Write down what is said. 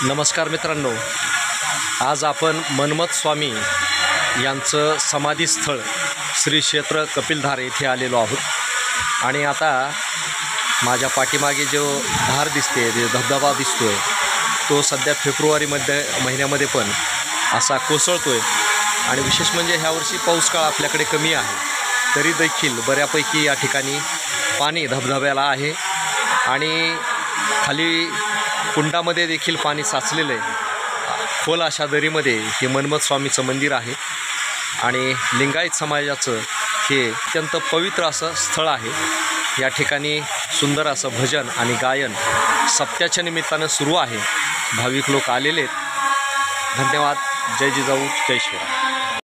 नमस्कार मित्रांनो, आज आपण मन्मथ स्वामी यांचं समाधीस्थळ श्री क्षेत्र कपिलधार येथे आलेलो आहोत। आणि आता माझ्या पाठीमागे जो धार दिसते, जो धबधबा दिसतोय, तो सध्या फेब्रुवारीमध्ये महिन्यामध्ये पण असा कोसळतोय। आणि विशेष म्हणजे ह्या वर्षी पाऊस काळ आपल्याकडे कमी आहे, तरी देखील बऱ्यापैकी या ठिकाणी पाणी धबधब्याला आहे आणि खाली कुंडामध्ये देखील पाणी साचलेलं आहे। खोल अशा दरीमध्ये हे मन्मथ स्वामीचं मंदिर आहे आणि लिंगायत समाजाचं हे अत्यंत पवित्र असं स्थळ आहे। या ठिकाणी सुंदर असं भजन आणि गायन सप्त्याच्या निमित्तानं सुरू आहे। भाविक लोक आलेले आहेत। धन्यवाद। जय जिजाऊ, जय शिवराय।